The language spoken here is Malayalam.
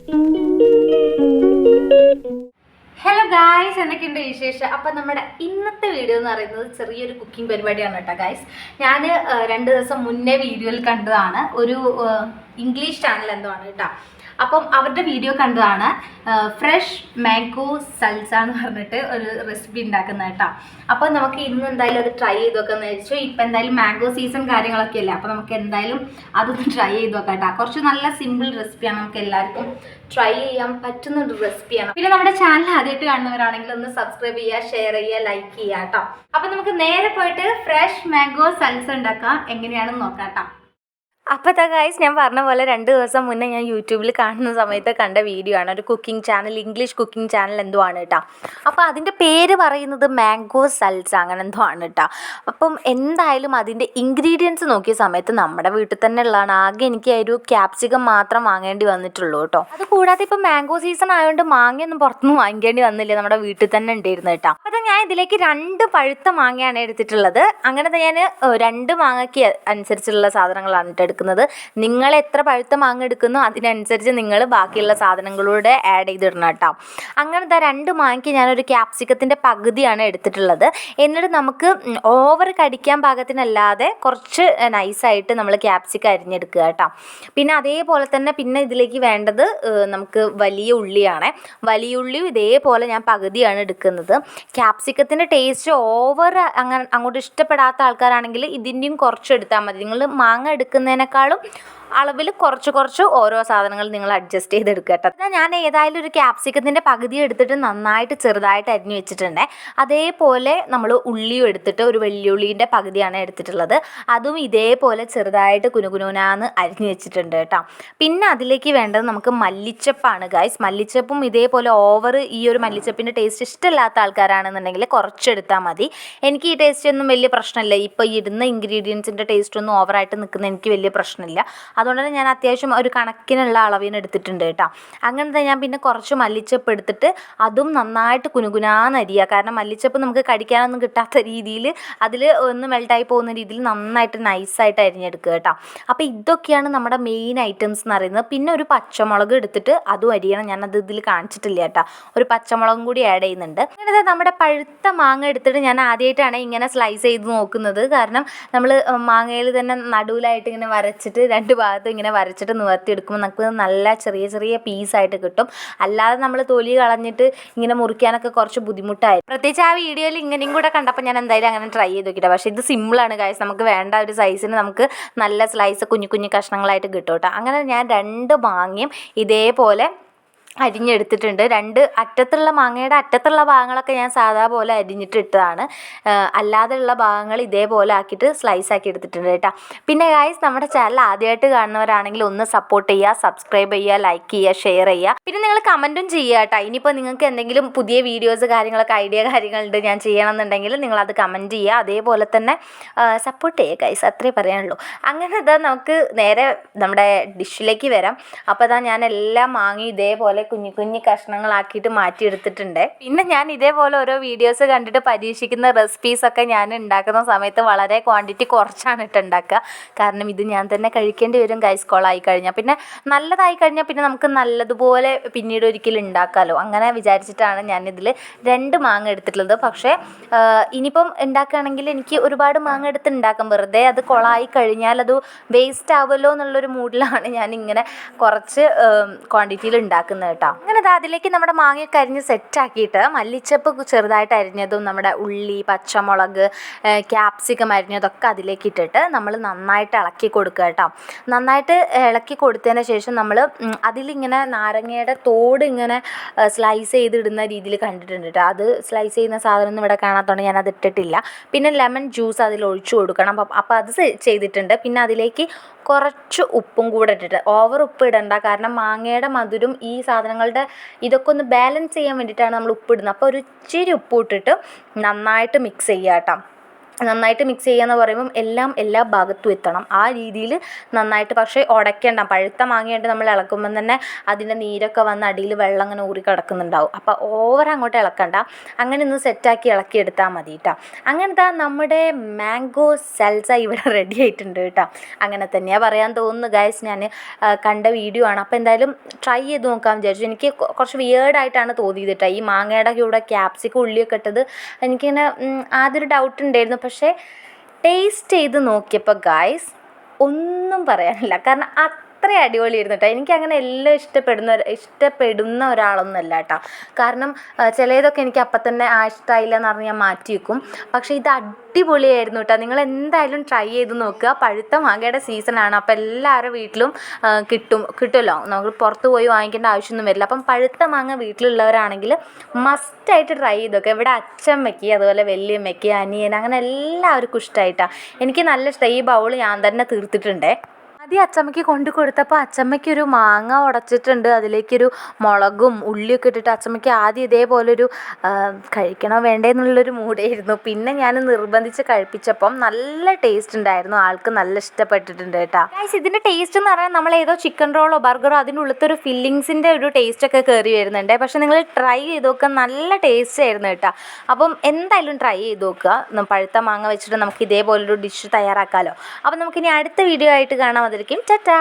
ഹലോ ഗായ്സ്, എന്തൊക്കെയുണ്ട് വിശേഷം? അപ്പം നമ്മുടെ ഇന്നത്തെ വീഡിയോ എന്ന് പറയുന്നത് ചെറിയൊരു കുക്കിംഗ് പരിപാടിയാണ് കേട്ടോ ഗായ്സ്. ഞാൻ 2 ദിവസം മുന്നേ വീഡിയോയിൽ കണ്ടതാണ്, ഒരു ഇംഗ്ലീഷ് ചാനൽ എന്തോ ആണ് കേട്ടോ. അപ്പം അവരുടെ വീഡിയോ കണ്ടതാണ്, ഫ്രഷ് മാംഗോ സൽസ എന്ന് പറഞ്ഞിട്ട് ഒരു റെസിപ്പി ഉണ്ടാക്കുന്നത് കേട്ടോ. അപ്പോൾ നമുക്ക് ഇന്ന് എന്തായാലും അത് ട്രൈ ചെയ്ത് നോക്കാമെന്ന് വെച്ചു. ഇപ്പം എന്തായാലും മാംഗോ സീസൺ കാര്യങ്ങളൊക്കെ അല്ലേ, അപ്പോൾ നമുക്ക് എന്തായാലും അതൊന്ന് ട്രൈ ചെയ്ത് നോക്കാം കേട്ടോ. കുറച്ച് നല്ല സിമ്പിൾ റെസിപ്പിയാണ്, നമുക്ക് എല്ലാവർക്കും ട്രൈ ചെയ്യാൻ പറ്റുന്ന ഒരു റെസിപ്പിയാണ്. പിന്നെ നമ്മുടെ ചാനൽ ആദ്യമായിട്ട് കാണുന്നവരാണെങ്കിൽ ഒന്ന് സബ്സ്ക്രൈബ് ചെയ്യുക, ഷെയർ ചെയ്യുക, ലൈക്ക് ചെയ്യുക കേട്ടോ. അപ്പം നമുക്ക് നേരെ പോയിട്ട് ഫ്രഷ് മാംഗോ സൽസ ഉണ്ടാക്കാം എങ്ങനെയാണെന്ന് നോക്കാം കേട്ടോ. അപ്പോൾ ഗൈസ്, ഞാൻ പറഞ്ഞ പോലെ 2 ദിവസം മുന്നേ ഞാൻ യൂട്യൂബിൽ കാണുന്ന സമയത്ത് കണ്ട വീഡിയോ ആണ്. ഒരു cooking channel, English cooking channel എന്തോ ആണ് കേട്ടോ. അപ്പോൾ അതിൻ്റെ പേര് പറയുന്നത് മാംഗോ സൽസ അങ്ങനെ എന്തോ ആണ് കേട്ടോ. അപ്പം എന്തായാലും അതിൻ്റെ ഇൻഗ്രീഡിയൻസ് നോക്കിയ സമയത്ത് നമ്മുടെ വീട്ടിൽ തന്നെ ഉള്ളതാണ്. ആകെ എനിക്ക് ഒരു ക്യാപ്സിക്കം മാത്രം വാങ്ങേണ്ടി വന്നിട്ടുള്ളൂ കേട്ടോ. അത് കൂടാതെ ഇപ്പോൾ മാംഗോ സീസൺ ആയതുകൊണ്ട് മാങ്ങയൊന്നും പുറത്തുനിന്ന് വാങ്ങിക്കേണ്ടി വന്നില്ല, നമ്മുടെ വീട്ടിൽ തന്നെ ഉണ്ടായിരുന്നു കേട്ടോ. അപ്പോൾ ഞാൻ ഇതിലേക്ക് 2 പഴുത്ത മാങ്ങയാണ് എടുത്തിട്ടുള്ളത്. അങ്ങനത്തെ ഞാൻ 2 മാങ്ങയ്ക്ക് അനുസരിച്ചുള്ള സാധനങ്ങളാണ് കേട്ടോ. നിങ്ങൾ എത്ര പഴുത്ത മാങ്ങ എടുക്കുന്നോ അതിനനുസരിച്ച് നിങ്ങൾ ബാക്കിയുള്ള സാധനങ്ങളൂടെ ആഡ് ചെയ്തിടണം കേട്ടോ. അങ്ങനത്തെ 2 മാങ്ങയ്ക്ക് ഞാനൊരു ക്യാപ്സിക്കത്തിൻ്റെ പകുതിയാണ് എടുത്തിട്ടുള്ളത്. എന്നിട്ട് നമുക്ക് ഓവർ കടിക്കാൻ പാകത്തിനല്ലാതെ കുറച്ച് നൈസായിട്ട് നമ്മൾ ക്യാപ്സിക്കം അരിഞ്ഞെടുക്കുക കേട്ടോ. പിന്നെ അതേപോലെ തന്നെ പിന്നെ ഇതിലേക്ക് വേണ്ടത് നമുക്ക് വലിയ ഉള്ളിയാണ്. വലിയ ഉള്ളിയും ഇതേപോലെ ഞാൻ പകുതിയാണ് എടുക്കുന്നത്. ക്യാപ്സിക്കത്തിൻ്റെ ടേസ്റ്റ് ഓവർ അങ്ങോട്ട് ഇഷ്ടപ്പെടാത്ത ആൾക്കാരാണെങ്കിൽ ഇതിൻ്റെയും കുറച്ച് എടുത്താൽ മതി. നിങ്ങൾ മാങ്ങ എടുക്കുന്നതിനേക്കാളും അളവിൽ കുറച്ച് ഓരോ സാധനങ്ങൾ നിങ്ങൾ അഡ്ജസ്റ്റ് ചെയ്തെടുക്കുക കേട്ടോ. ഞാൻ ഏതായാലും ഒരു ക്യാപ്സിക്കത്തിൻ്റെ പകുതി എടുത്തിട്ട് നന്നായിട്ട് ചെറുതായിട്ട് അരിഞ്ഞു വെച്ചിട്ടുണ്ട്. അതേപോലെ നമ്മൾ ഉള്ളിയും എടുത്തിട്ട് ഒരു വെള്ളിയുള്ളീൻ്റെ പകുതിയാണ് എടുത്തിട്ടുള്ളത്. അതും ഇതേപോലെ ചെറുതായിട്ട് കുനുകുനാന്ന് അരിഞ്ഞു വെച്ചിട്ടുണ്ട് കേട്ടോ. പിന്നെ അതിലേക്ക് വേണ്ടത് നമുക്ക് മല്ലിച്ചപ്പാണ് ഗൈസ്. മല്ലിച്ചപ്പും ഇതേപോലെ ഓവർ ഈ ഒരു മല്ലിച്ചപ്പിൻ്റെ ടേസ്റ്റ് ഇഷ്ടമില്ലാത്ത ആൾക്കാരാണെന്നുണ്ടെങ്കിൽ കുറച്ചെടുത്താൽ മതി. എനിക്ക് ഈ ടേസ്റ്റ് ഒന്നും വലിയ പ്രശ്നമില്ല. ഇപ്പോൾ ഇടുന്ന ഇൻഗ്രീഡിയൻസിൻ്റെ ടേസ്റ്റ് ഒന്നും ഓവറായിട്ട് നിൽക്കുന്ന എനിക്ക് വലിയ പ്രശ്നമില്ല. അതുകൊണ്ട് തന്നെ ഞാൻ അത്യാവശ്യം ഒരു കണക്കിനുള്ള അളവിന് എടുത്തിട്ടുണ്ട് കേട്ടോ. അങ്ങനത്തെ ഞാൻ പിന്നെ കുറച്ച് മല്ലിച്ചപ്പ് എടുത്തിട്ട് അതും നന്നായിട്ട് കുനുകുനാന്ന് അരിയുക. കാരണം മല്ലിച്ചപ്പ് നമുക്ക് കടിക്കാനൊന്നും കിട്ടാത്ത രീതിയിൽ അതിൽ ഒന്ന് മെൽട്ടായി പോകുന്ന രീതിയിൽ നന്നായിട്ട് നൈസായിട്ട് അരിഞ്ഞെടുക്കുക കേട്ടോ. അപ്പോൾ ഇതൊക്കെയാണ് നമ്മുടെ മെയിൻ ഐറ്റംസ് എന്ന് പറയുന്നത്. പിന്നെ ഒരു പച്ചമുളക് എടുത്തിട്ട് അതും അരിയണം. ഞാനത് ഇതിൽ കാണിച്ചിട്ടില്ല കേട്ടോ. ഒരു പച്ചമുളകും കൂടി ആഡ് ചെയ്യുന്നുണ്ട്. അങ്ങനെ നമ്മുടെ പഴുത്ത മാങ്ങ എടുത്തിട്ട് ഞാൻ ആദ്യമായിട്ടാണ് ഇങ്ങനെ സ്ലൈസ് ചെയ്ത് നോക്കുന്നത്. കാരണം നമ്മൾ മാങ്ങയിൽ തന്നെ നടുവിലായിട്ട് ഇങ്ങനെ വരച്ചിട്ട് 2 ഭാഗത്തും ഇങ്ങനെ വരച്ചിട്ട് നിവർത്തിയെടുക്കുമ്പോൾ നമുക്ക് നല്ല ചെറിയ പീസായിട്ട് കിട്ടും. അല്ലാതെ നമ്മൾ തൊലി കളഞ്ഞിട്ട് ഇങ്ങനെ മുറിക്കാനൊക്കെ കുറച്ച് ബുദ്ധിമുട്ടായി. പ്രത്യേകിച്ച് ആ വീഡിയോയിൽ ഇങ്ങനെയും കൂടെ കണ്ടപ്പോൾ ഞാൻ എന്തായാലും അങ്ങനെ ട്രൈ ചെയ്ത് നോക്കിയിട്ട്. പക്ഷേ ഇത് സിമ്പിളാണ് ഗൈസ്. നമുക്ക് വേണ്ട ഒരു സൈസിന് നമുക്ക് നല്ല സ്ലൈസ് കുഞ്ഞു കഷ്ണങ്ങളായിട്ട് കിട്ടും കേട്ടോ. അങ്ങനെ ഞാൻ 2 മാങ്ങയും ഇതേപോലെ അരിഞ്ഞെടുത്തിട്ടുണ്ട്. 2 അറ്റത്തുള്ള മാങ്ങയുടെ അറ്റത്തുള്ള ഭാഗങ്ങളൊക്കെ ഞാൻ സാധാ പോലെ അരിഞ്ഞിട്ട് ഇട്ടതാണ്. അല്ലാതെയുള്ള ഭാഗങ്ങൾ ഇതേപോലെ ആക്കിയിട്ട് സ്ലൈസ് ആക്കി എടുത്തിട്ടുണ്ട് കേട്ടോ. പിന്നെ ഗൈസ്, നമ്മുടെ ചാനൽ ആദ്യമായിട്ട് കാണുന്നവരാണെങ്കിൽ ഒന്ന് സപ്പോർട്ട് ചെയ്യുക, സബ്സ്ക്രൈബ് ചെയ്യുക, ലൈക്ക് ചെയ്യുക, ഷെയർ ചെയ്യുക. പിന്നെ നിങ്ങൾ കമൻറ്റും ചെയ്യുക കേട്ടോ. ഇനിയിപ്പോൾ നിങ്ങൾക്ക് എന്തെങ്കിലും പുതിയ വീഡിയോസ് കാര്യങ്ങളൊക്കെ കാര്യങ്ങളുണ്ട് ഞാൻ ചെയ്യണമെന്നുണ്ടെങ്കിൽ നിങ്ങളത് കമൻറ്റ് ചെയ്യുക. അതേപോലെ തന്നെ സപ്പോർട്ട് ചെയ്യുക ഗൈസ്, അത്രേ പറയാനുള്ളൂ. അങ്ങനെ നമുക്ക് നേരെ നമ്മുടെ ഡിഷിലേക്ക് വരാം. അപ്പോൾ ഞാൻ എല്ലാം മാങ്ങി ഇതേപോലെ കുഞ്ഞു കഷ്ണങ്ങളാക്കിയിട്ട് മാറ്റിയെടുത്തിട്ടുണ്ട്. പിന്നെ ഞാൻ ഇതേപോലെ ഓരോ വീഡിയോസ് കണ്ടിട്ട് പരീക്ഷിക്കുന്ന റെസിപ്പീസൊക്കെ ഞാൻ ഉണ്ടാക്കുന്ന സമയത്ത് വളരെ ക്വാണ്ടിറ്റി കുറച്ചാണ് ഉണ്ടാക്കുക. കാരണം ഇത് ഞാൻ തന്നെ കഴിക്കേണ്ടി വരും ഗൈസ്, കൊളായി കഴിഞ്ഞാൽ. പിന്നെ നല്ലതായി കഴിഞ്ഞാൽ പിന്നെ നമുക്ക് നല്ലതുപോലെ പിന്നീട് ഒരിക്കലും ഉണ്ടാക്കാമല്ലോ. അങ്ങനെ വിചാരിച്ചിട്ടാണ് ഞാനിതിൽ 2 മാങ്ങ എടുത്തിട്ടുള്ളത്. പക്ഷേ ഇനിയിപ്പം ഉണ്ടാക്കുകയാണെങ്കിൽ എനിക്ക് ഒരുപാട് മാങ്ങ എടുത്ത് ഉണ്ടാക്കാം. വെറുതെ അത് കൊളായി കഴിഞ്ഞാൽ അത് വേസ്റ്റ് ആവുമല്ലോ എന്നുള്ളൊരു മൂഡിലാണ് ഞാനിങ്ങനെ കുറച്ച് ക്വാണ്ടിറ്റിയിൽ ഉണ്ടാക്കുന്നത് കേട്ടോ. അങ്ങനെ അതിലേക്ക് നമ്മുടെ മാങ്ങയൊക്കെ അരിഞ്ഞ് സെറ്റാക്കിയിട്ട് മല്ലിച്ചപ്പ് ചെറുതായിട്ട് അരിഞ്ഞതും നമ്മുടെ ഉള്ളി, പച്ചമുളക്, ക്യാപ്സിക്കം അരിഞ്ഞതൊക്കെ അതിലേക്ക് ഇട്ടിട്ട് നമ്മൾ നന്നായിട്ട് ഇളക്കി കൊടുക്കുക കേട്ടോ. നന്നായിട്ട് ഇളക്കി കൊടുത്തതിന് ശേഷം നമ്മൾ അതിലിങ്ങനെ നാരങ്ങയുടെ തോട് ഇങ്ങനെ സ്ലൈസ് ചെയ്തിടുന്ന രീതിയിൽ കണ്ടിട്ടുണ്ട് കേട്ടോ. അത് സ്ലൈസ് ചെയ്യുന്ന സാധനമൊന്നും ഇവിടെ കാണാത്തതുകൊണ്ട് ഞാനത് ഇട്ടിട്ടില്ല. പിന്നെ ലെമൺ ജ്യൂസ് അതിൽ ഒഴിച്ചു കൊടുക്കണം. അപ്പോൾ അത് ചെയ്തിട്ടുണ്ട്. പിന്നെ അതിലേക്ക് കുറച്ച് ഉപ്പും കൂടെ ഇട്ടിട്ട്, ഓവർ ഉപ്പ് ഇടണ്ട. കാരണം മാങ്ങയുടെ മധുരം ഈ സാധനങ്ങളുടെ ഇതൊക്കെ ഒന്ന് ബാലൻസ് ചെയ്യാൻ വേണ്ടിയിട്ടാണ് നമ്മൾ ഉപ്പിടുന്നത്. അപ്പോൾ ഒരു ഇച്ചിരി ഉപ്പ് ഇട്ടിട്ട് നന്നായിട്ട് മിക്സ് ചെയ്യുക കേട്ടോ. നന്നായിട്ട് മിക്സ് ചെയ്യുക എന്ന് പറയുമ്പം എല്ലാം എല്ലാ ഭാഗത്തും എത്തണം. ആ രീതിയിൽ നന്നായിട്ട്, പക്ഷേ ഉടയ്ക്കണ്ട. പഴുത്ത മാങ്ങയായിട്ട് നമ്മൾ ഇളക്കുമ്പം തന്നെ അതിൻ്റെ നീരൊക്കെ വന്ന് അടിയിൽ വെള്ളം അങ്ങനെ ഊറി കിടക്കുന്നുണ്ടാവും. അപ്പോൾ ഓവർ അങ്ങോട്ട് ഇളക്കണ്ട, അങ്ങനെ ഒന്ന് സെറ്റാക്കി ഇളക്കിയെടുത്താൽ മതി കേട്ടോ. അങ്ങനത്തെ നമ്മുടെ മാംഗോ സൽസ ഇവിടെ റെഡി ആയിട്ടുണ്ട് കേട്ടോ. അങ്ങനെ തന്നെയാണ് പറയാൻ തോന്നുന്നു ഗൈസ്. ഞാൻ കണ്ട വീഡിയോ ആണ്. അപ്പോൾ എന്തായാലും ട്രൈ ചെയ്ത് നോക്കാൻ വിചാരിച്ചു. എനിക്ക് കുറച്ച് വിയേർഡായിട്ടാണ് തോന്നിയത് കേട്ടോ. ഈ മാങ്ങയുടെ കൂടെ ക്യാപ്സിക്കം ഉള്ളിയൊക്കെ ഇട്ടത് എനിക്കിങ്ങനെ ആദ്യമൊരു ഡൗട്ട് ഉണ്ടായിരുന്നു. പക്ഷേ ടേസ്റ്റ് ചെയ്ത് നോക്കിയപ്പോൾ ഗായ്സ് ഒന്നും പറയാനില്ല. കാരണം അത്ര അടിപൊളിയായിരുന്നു കേട്ടോ. എനിക്കങ്ങനെ എല്ലാം ഇഷ്ടപ്പെടുന്ന ഒരാളൊന്നുമല്ല കേട്ടോ. കാരണം ചിലതൊക്കെ എനിക്ക് അപ്പം തന്നെ ഇഷ്ടമായില്ല എന്ന് പറഞ്ഞ് ഞാൻ മാറ്റി വെക്കും. പക്ഷേ ഇത് അടിപൊളിയായിരുന്നു കേട്ടോ. നിങ്ങൾ എന്തായാലും ട്രൈ ചെയ്ത് നോക്കുക. പഴുത്ത മാങ്ങയുടെ സീസണാണ്. അപ്പോൾ എല്ലാവരുടെ വീട്ടിലും കിട്ടുമല്ലോ. നമുക്ക് പുറത്ത് പോയി വാങ്ങിക്കേണ്ട ആവശ്യമൊന്നും വരില്ല. അപ്പം പഴുത്ത മാങ്ങ വീട്ടിലുള്ളവരാണെങ്കിൽ മസ്റ്റായിട്ട് ട്രൈ ചെയ്ത് നോക്കുക. ഇവിടെ അച്ഛമ്മയ്ക്ക്, അതുപോലെ വല്യമ്മയ്ക്ക്, അനിയൻ, അങ്ങനെ എല്ലാവർക്കും ഇഷ്ടമായിട്ടാണ്. എനിക്ക് നല്ല ഇഷ്ടമായി. ഈ ബൗൾ ഞാൻ തന്നെ തീർത്തിട്ടുണ്ടേ. ആദ്യം അച്ചമ്മയ്ക്ക് കൊണ്ട് കൊടുത്തപ്പോൾ അച്ചമ്മയ്ക്കൊരു മാങ്ങ ഉടച്ചിട്ടുണ്ട്, അതിലേക്കൊരു മുളകും ഉള്ളിയൊക്കെ ഇട്ടിട്ട് അച്ചമ്മയ്ക്ക് ആദ്യം ഇതേപോലൊരു കഴിക്കണോ വേണ്ടേ എന്നുള്ളൊരു മൂടായിരുന്നു. പിന്നെ ഞാൻ നിർബന്ധിച്ച് കഴിപ്പിച്ചപ്പം നല്ല ടേസ്റ്റ് ഉണ്ടായിരുന്നു. ആൾക്ക് നല്ല ഇഷ്ടപ്പെട്ടിട്ടുണ്ട് കേട്ടോ. ഗൈസ്, ഇതിൻ്റെ ടേസ്റ്റ് എന്ന് പറഞ്ഞാൽ നമ്മൾ ഏതോ ചിക്കൻ റോളോ ബർഗറോ അതിൻ്റെ ഉള്ളത്തെ ഒരു ഫില്ലിങ്സിൻ്റെ ഒരു ടേസ്റ്റൊക്കെ കയറി വരുന്നുണ്ട്. പക്ഷേ നിങ്ങൾ ട്രൈ ചെയ്ത് നോക്കുക, നല്ല ടേസ്റ്റ് ആയിരുന്നു കേട്ടോ. അപ്പം എന്തായാലും ട്രൈ ചെയ്ത് നോക്കുക. പഴുത്ത മാങ്ങ വെച്ചിട്ട് നമുക്ക് ഇതേപോലൊരു ഡിഷ് തയ്യാറാക്കാമല്ലോ. അപ്പം നമുക്കിനി അടുത്ത വീഡിയോ ആയിട്ട് കാണാം. ടാറ്റാ.